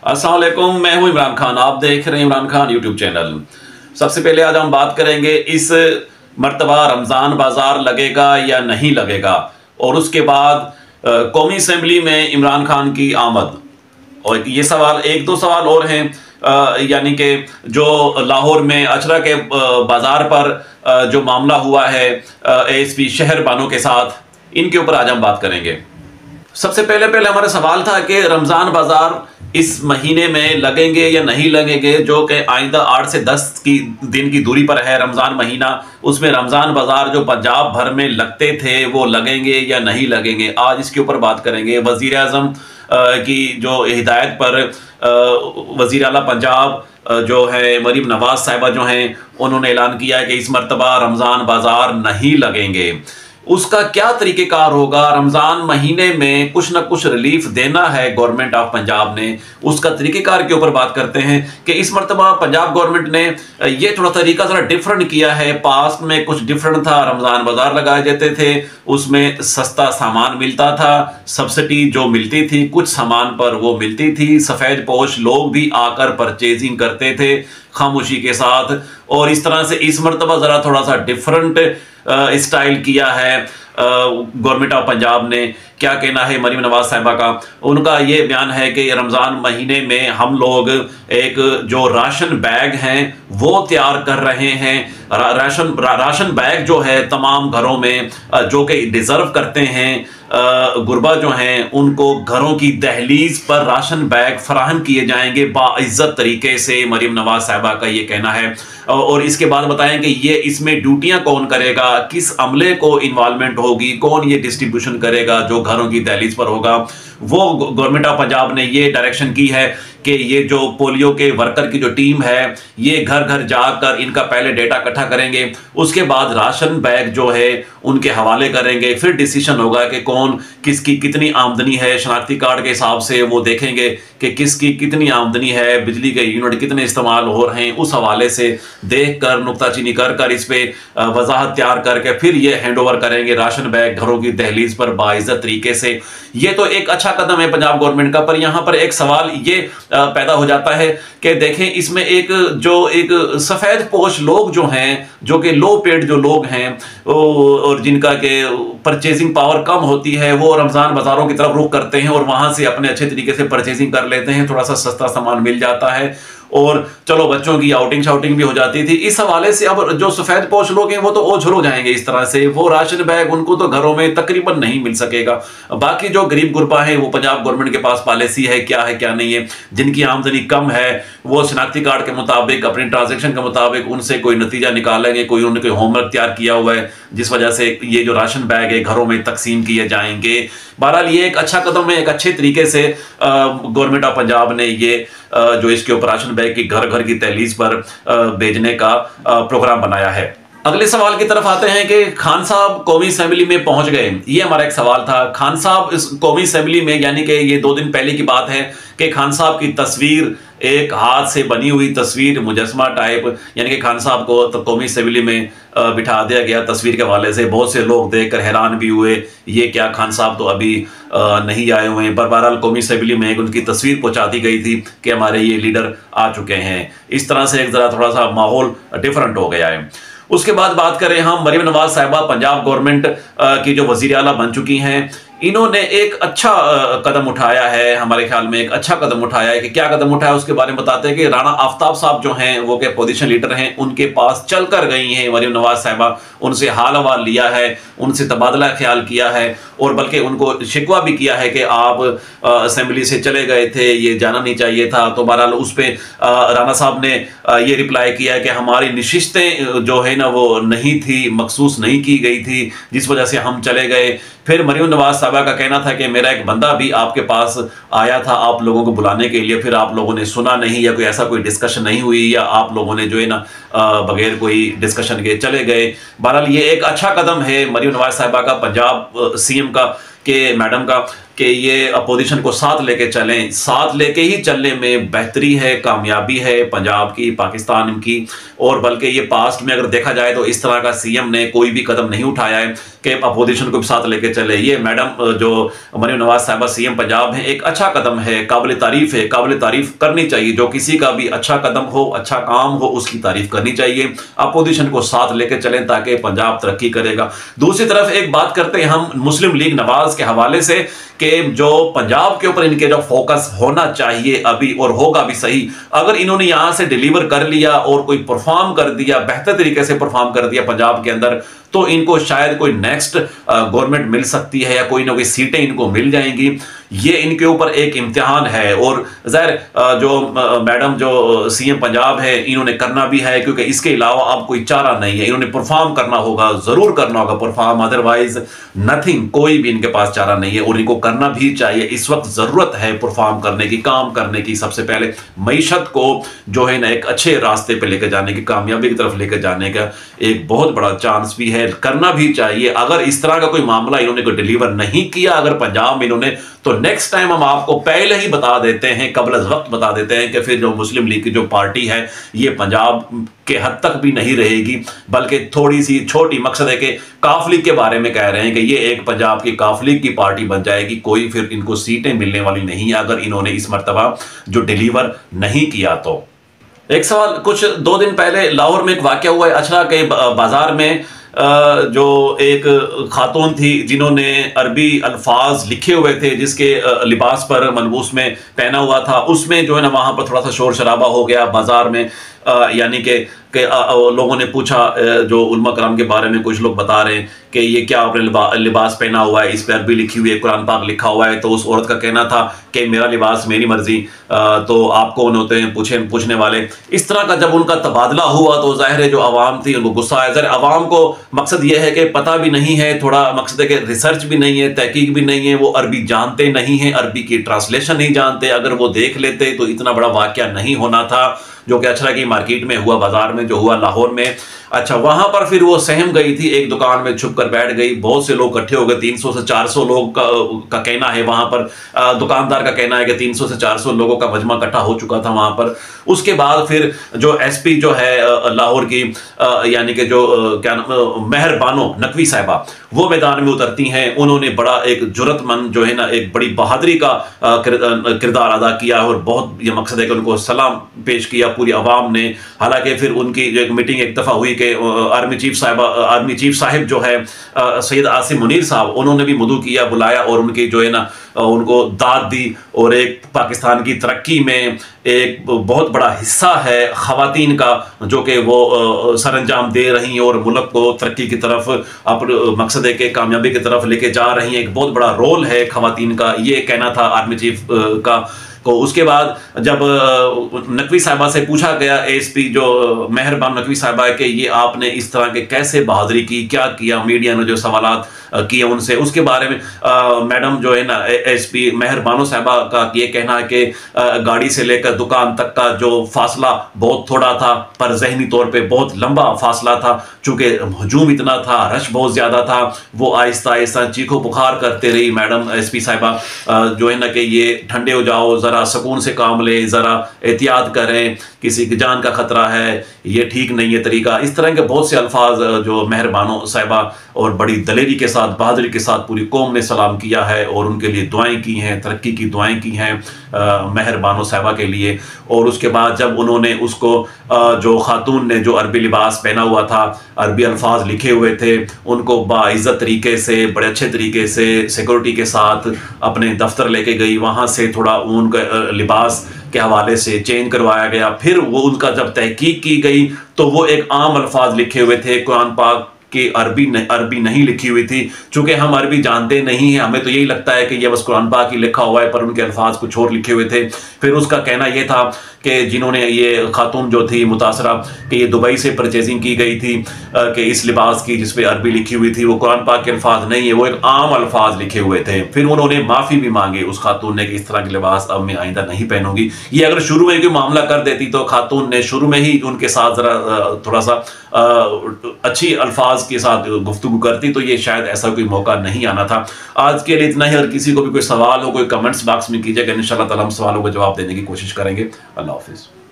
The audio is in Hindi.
अस्सलाम वालेकुम, मैं हूं इमरान खान। आप देख रहे हैं इमरान खान यूट्यूब चैनल। सबसे पहले आज हम बात करेंगे इस मर्तबा रमज़ान बाज़ार लगेगा या नहीं लगेगा, और उसके बाद कौमी असम्बली में इमरान खान की आमद। और ये सवाल, एक दो सवाल और हैं, यानी कि जो लाहौर में अचरा के बाज़ार पर जो मामला हुआ है एएसपी शहर बानो के साथ, इनके ऊपर आज हम बात करेंगे। सबसे पहले हमारा सवाल था कि रमज़ान बाज़ार इस महीने में लगेंगे या नहीं लगेंगे, जो कि आइंदा 8 से 10 दिन की दूरी पर है रमज़ान महीना। उसमें रमज़ान बाज़ार जो पंजाब भर में लगते थे वो लगेंगे या नहीं लगेंगे, आज इसके ऊपर बात करेंगे। वज़ीर आज़म की जो हिदायत पर वज़ीर आला पंजाब जो है मरीम नवाज़ साहिबा जो हैं, उन्होंने ऐलान किया है कि इस मरतबा रमज़ान बाज़ार नहीं लगेंगे। उसका क्या तरीक़ेकार होगा? रमज़ान महीने में कुछ ना कुछ रिलीफ देना है गवर्नमेंट ऑफ पंजाब ने, उसका तरीक़ेकार के ऊपर बात करते हैं कि इस मरतबा पंजाब गवर्नमेंट ने ये थोड़ा तरीका ज़रा डिफरेंट किया है। पास्ट में कुछ डिफरेंट था, रमज़ान बाज़ार लगाए जाते थे, उसमें सस्ता सामान मिलता था, सब्सिडी जो मिलती थी कुछ सामान पर वो मिलती थी, सफ़ेद पोश लोग भी आकर परचेजिंग करते थे खामोशी के साथ। और इस तरह से इस मरतबा ज़रा थोड़ा सा डिफरेंट स्टाइल किया है गवर्नमेंट ऑफ पंजाब ने। क्या कहना है मरीम नवाज साहिबा का? उनका ये बयान है कि रमज़ान महीने में हम लोग एक जो राशन बैग हैं वो तैयार कर रहे हैं। राशन बैग जो है तमाम घरों में जो कि डिज़र्व करते हैं गुरबा जो हैं, उनको घरों की दहलीज पर राशन बैग फराहम किए जाएंगे बाइज्जत तरीके से, मरीम नवाज साहिबा का ये कहना है। और इसके बाद बताएं कि ये इसमें ड्यूटियां कौन करेगा, किस अमले को इन्वॉल्वमेंट होगी, कौन ये डिस्ट्रीब्यूशन करेगा जो घरों की दहलीज पर होगा। वो गवर्नमेंट ऑफ पंजाब ने ये डायरेक्शन की है कि ये जो पोलियो के वर्कर की जो टीम है ये घर घर जाकर इनका पहले डेटा इकट्ठा करेंगे, उसके बाद राशन बैग जो है उनके हवाले करेंगे, फिर डिसीजन होगा कि कौन किसकी कितनी आमदनी है। शनाख्ती कार्ड के हिसाब से वो देखेंगे कि किसकी कितनी आमदनी है, बिजली के यूनिट कितने इस्तेमाल हो रहे हैं, उस हवाले से देख कर नुक्ताचीनी कर इस पे वजाहत तैयार करके फिर ये हैंड ओवर करेंगे राशन बैग घरों की दहलीज पर बाइज्जत तरीके से। ये तो एक अच्छा कदम है पंजाब गवर्नमेंट का। पर यहाँ पर एक सवाल ये पैदा हो जाता है कि देखें इसमें एक सफेद पोश लोग जो हैं, जो कि लो पेड जो लोग हैं और जिनका के परचेजिंग पावर कम होती है, वो रमज़ान बाज़ारों की तरफ रुख करते हैं और वहाँ से अपने अच्छे तरीके से परचेजिंग कर लेते हैं, थोड़ा सा सस्ता सामान मिल जाता है और चलो बच्चों की आउटिंग शाउटिंग भी हो जाती थी। इस हवाले से अब जो सफ़ेद पोश लोग हैं वो तो ओझल हो जाएंगे इस तरह से, वो राशन बैग उनको तो घरों में तकरीबन नहीं मिल सकेगा। बाकी जो गरीब गुरबा है वो पंजाब गवर्नमेंट के पास पॉलिसी है क्या नहीं है। जिनकी आमदनी कम है वो शनाख्ती कार्ड के मुताबिक अपनी ट्रांजेक्शन के मुताबिक उनसे कोई नतीजा निकालेंगे, कोई उन्होंने कोई होमवर्क तैयार किया हुआ है जिस वजह से ये जो राशन बैग है घरों में तकसीम किए जाएंगे। बहरहाल ये एक अच्छा कदम है, एक अच्छे तरीके से गवर्नमेंट ऑफ पंजाब ने ये जो इसके ऊपर राशन बैग की घर घर की दहलीज पर भेजने का प्रोग्राम बनाया है। अगले सवाल की तरफ आते हैं कि खान साहब कौमी असेंबली में पहुंच गए। ये हमारा एक सवाल था। खान साहब इस कौमी असेंबली में, यानी कि ये 2 दिन पहले की बात है कि खान साहब की तस्वीर, एक हाथ से बनी हुई तस्वीर मुजस्मा टाइप, यानी कि खान साहब को तो कौमी असेंबली में बिठा दिया गया। तस्वीर के हवाले से बहुत से लोग देखकर हैरान भी हुए, ये क्या खान साहब तो अभी नहीं आए हुए हैं। पर बहरहाल कौमी असेंबली में एक उनकी तस्वीर पहुंचा दी गई थी कि हमारे ये लीडर आ चुके हैं। इस तरह से एक ज़रा थोड़ा सा माहौल डिफरेंट हो गया है। उसके बाद बात करें हम, मरीम नवाज साहिबा पंजाब गवर्नमेंट की जो वज़ीर आला बन चुकी हैं, इन्होंने एक अच्छा कदम उठाया है, हमारे ख्याल में एक अच्छा कदम उठाया है। कि क्या कदम उठाया उसके बारे में बताते हैं कि राना आफ्ताब साहब जो हैं वो के पोजीशन लीडर हैं, उनके पास चलकर गई हैं मरीम नवाज साहिबा, उनसे हाल अहवाल लिया है, उनसे तबादला ख्याल किया है और बल्कि उनको शिकवा भी किया है कि आप असेंबली से चले गए थे, ये जाना नहीं चाहिए था। तो बहरहाल उस पर राना साहब ने ये रिप्लाई किया है कि हमारी नशिस्तें जो है ना वो नहीं थी, मखसूस नहीं की गई थी, जिस वजह से हम चले गए। फिर मरीम नवाज साहिबा का कहना था कि मेरा एक बंदा भी आपके पास आया था आप लोगों को बुलाने के लिए, फिर आप लोगों ने सुना नहीं या कोई ऐसा कोई डिस्कशन नहीं हुई या आप लोगों ने जो है ना बगैर कोई डिस्कशन के चले गए। बहरहाल ये एक अच्छा कदम है मरीम नवाज साहिबा का, पंजाब सीएम का, कि मैडम का कि ये अपोजिशन को साथ लेके चलें, साथ लेके ही चलने में बेहतरी है, कामयाबी है पंजाब की, पाकिस्तान की। और बल्कि ये पास्ट में अगर देखा जाए तो इस तरह का सीएम ने कोई भी कदम नहीं उठाया है कि अपोजिशन को भी साथ लेके चले। ये मैडम जो मरीम नवाज साहिबा सीएम पंजाब हैं, एक अच्छा कदम है, काबिल तारीफ है, काबिल तारीफ करनी चाहिए। जो किसी का भी अच्छा कदम हो, अच्छा काम हो, उसकी तारीफ करनी चाहिए। अपोजिशन को साथ लेके चलें ताकि पंजाब तरक्की करेगा। दूसरी तरफ एक बात करते हैं हम मुस्लिम लीग नवाज के हवाले से कि जो पंजाब के ऊपर इनके जो फोकस होना चाहिए अभी, और होगा भी सही, अगर इन्होंने यहां से डिलीवर कर लिया और कोई परफॉर्म कर दिया, बेहतर तरीके से परफॉर्म कर दिया पंजाब के अंदर, तो इनको शायद कोई नेक्स्ट गवर्नमेंट मिल सकती है या कोई ना कोई सीटें इनको मिल जाएंगी। ये इनके ऊपर एक इम्तिहान है। और ज़ाहिर जो मैडम जो सीएम पंजाब है, इन्होंने करना भी है, क्योंकि इसके अलावा अब कोई चारा नहीं है। इन्होंने परफॉर्म करना होगा, ज़रूर करना होगा परफॉर्म, अदरवाइज नथिंग, कोई भी इनके पास चारा नहीं है। और इनको करना भी चाहिए। इस वक्त ज़रूरत है परफॉर्म करने की, काम करने की। सबसे पहले मईशत को जो है ना एक अच्छे रास्ते पे लेकर जाने की, कामयाबी की तरफ लेकर जाने का एक बहुत बड़ा चांस भी है, करना भी चाहिए। अगर इस तरह का कोई मामला इन्होंने कोई डिलीवर नहीं किया अगर पंजाब में इन्होंने, तो नेक्स्ट टाइम हम आपको पहले ही बता देते हैं, कबल वक्त बता देते हैं कि फिर जो मुस्लिम लीग की जो पार्टी है ये पंजाब के हद तक भी नहीं रहेगी, बल्कि थोड़ी सी छोटी, मकसद है कि काफ लीग के बारे में कह रहे हैं कि ये एक पंजाब की काफ लीग की पार्टी बन जाएगी। कोई फिर इनको सीटें मिलने वाली नहीं है अगर इन्होंने इस मर्तबा जो डिलीवर नहीं किया। तो एक सवाल, कुछ 2 दिन पहले लाहौर में एक वाकया हुआ है अछरा के बाजार में, जो एक खातून थी जिन्होंने अरबी अल्फाज लिखे हुए थे जिसके लिबास पर मलबूस में पहना हुआ था, उसमें जो है ना वहाँ पर थोड़ा सा शोर शराबा हो गया बाजार में। यानी कि लोगों ने पूछा, जो उलमा कराम के बारे में कुछ लोग बता रहे हैं कि ये क्या आपने लिबास पहना हुआ है, इस पर अरबी लिखी हुई है, कुरान पाक लिखा हुआ है। तो उस औरत का कहना था कि मेरा लिबास मेरी मर्जी, तो आप कौन होते हैं पूछने वाले। इस तरह का जब उनका तबादला हुआ तो जाहिर है जो आवाम थी उनको गुस्सा आया। ज़ाहिर आवाम को मकसद ये है कि पता भी नहीं है, थोड़ा मकसद है कि रिसर्च भी नहीं है, तहकीक भी नहीं है, वो अरबी जानते नहीं है, अरबी की ट्रांसलेशन नहीं जानते। अगर वो देख लेते तो इतना बड़ा वाकया नहीं होना था जो कि अछरा की मार्केट में हुआ, बाजार में जो हुआ लाहौर में। अच्छा, वहां पर फिर वो सहम गई थी, एक दुकान में छुप कर बैठ गई, बहुत से लोग इकट्ठे हो गए, 300 से 400 लोग का कहना है वहां पर, दुकानदार का कहना है कि 300 से 400 लोगों का मजमा इकट्ठा हो चुका था वहां पर। उसके बाद फिर जो एसपी जो है लाहौर की, यानी कि जो क्या नाम, मेहर बानो नकवी साहिबा, वो मैदान में उतरती हैं। उन्होंने बड़ा एक जुर्रतमंद जो है ना, एक बड़ी बहादुरी का किरदार अदा किया और बहुत ये मकसद है कि उनको सलाम पेश किया पूरी आवाम ने। हालांकि फिर उनकी एक मीटिंग एक दफ़ा हुई कि आर्मी चीफ साहिब जो है सैयद आसिम मुनीर साहब, उन्होंने भी मदू किया, बुलाया और उनकी जो है ना उनको दाद दी। और एक पाकिस्तान की तरक्की में एक बहुत बड़ा हिस्सा है ख़वातीन का, जो कि वो सरअंजाम दे रही हैं और मुल्क को तरक्की की तरफ, अपने मकसद है कि कामयाबी की तरफ लेके जा रही हैं। एक बहुत बड़ा रोल है ख़वातीन का, ये कहना था आर्मी चीफ का। तो उसके बाद जब नकवी साहिबा से पूछा गया, एएसपी जो मेहरबान नकवी साहिबा, कि ये आपने इस तरह के कैसे बहादुरी की, क्या किया, मीडिया ने जो सवालात किए उनसे, उसके बारे में मैडम जो है ना एएसपी मेहरबानो साहिबा का ये कहना है कि गाड़ी से लेकर दुकान तक का जो फासला बहुत थोड़ा था, पर जहनी तौर पे बहुत लंबा फासला था। चूंकि हजूम इतना था, रश बहुत ज़्यादा था, वो आहिस्ता आहिस्ता चीखो पुकार करते रही मैडम एसपी साहिबा, जो है ना कि ये ठंडे हो जाओ, ज़रा सुकून से काम ले, ज़रा एहतियात करें, किसी की जान का ख़तरा है, ये ठीक नहीं है तरीका। इस तरह के बहुत से अल्फाज जो मेहरबानो साहिबा और बड़ी दलेरी के साथ, बहादुरी के साथ पूरी कौम ने सलाम किया है और उनके लिए दुआएं की हैं, तरक्की की दुआएं की हैं मेहरबानो साहिबा के लिए। और उसके बाद जब उन्होंने उसको, जो खातून ने जो अरबी लिबास पहना हुआ था, अरबी अल्फाज लिखे हुए थे, उनको बाइज़्ज़त तरीके से, बड़े अच्छे तरीके से सिक्योरिटी के साथ अपने दफ्तर लेके गई। वहाँ से थोड़ा उनका लिबास के हवाले से चेंज करवाया गया। फिर वो उनका जब तहकीक की गई तो वो एक आम अल्फाज लिखे हुए थे, कुरान पाक की अरबी नहीं लिखी हुई थी। चूंकि हम अरबी जानते नहीं हैं, हमें तो यही लगता है कि ये बस कुरान पाक ही लिखा हुआ है, पर उनके अल्फाज कुछ और लिखे हुए थे। फिर उसका कहना यह था कि जिन्होंने ये खातून जो थी मुतासरा, कि ये दुबई से परचेजिंग की गई थी कि इस लिबास की जिस पे अरबी लिखी हुई थी, वो कुरान पाक के अल्फाज नहीं है, वो एक आम अल्फाज लिखे हुए थे। फिर उन्होंने माफ़ी भी मांगी उस खातून ने कि इस तरह के लिबास अब मैं आइंदा नहीं पहनूंगी। ये अगर शुरू में कोई मामला कर देती तो खातून ने शुरू में ही उनके साथ ज़रा थोड़ा सा अच्छी अल्फाज के साथ गुफ्तगू करती तो ये शायद ऐसा कोई मौका नहीं आना था। आज के लिए इतना ही। अगर किसी को भी कोई सवाल हो, कोई कमेंट्स बॉक्स में कीजिएगा, इंशाअल्लाह ताला हम सवालों को जवाब देने की कोशिश करेंगे। अल्लाह हाफिज़।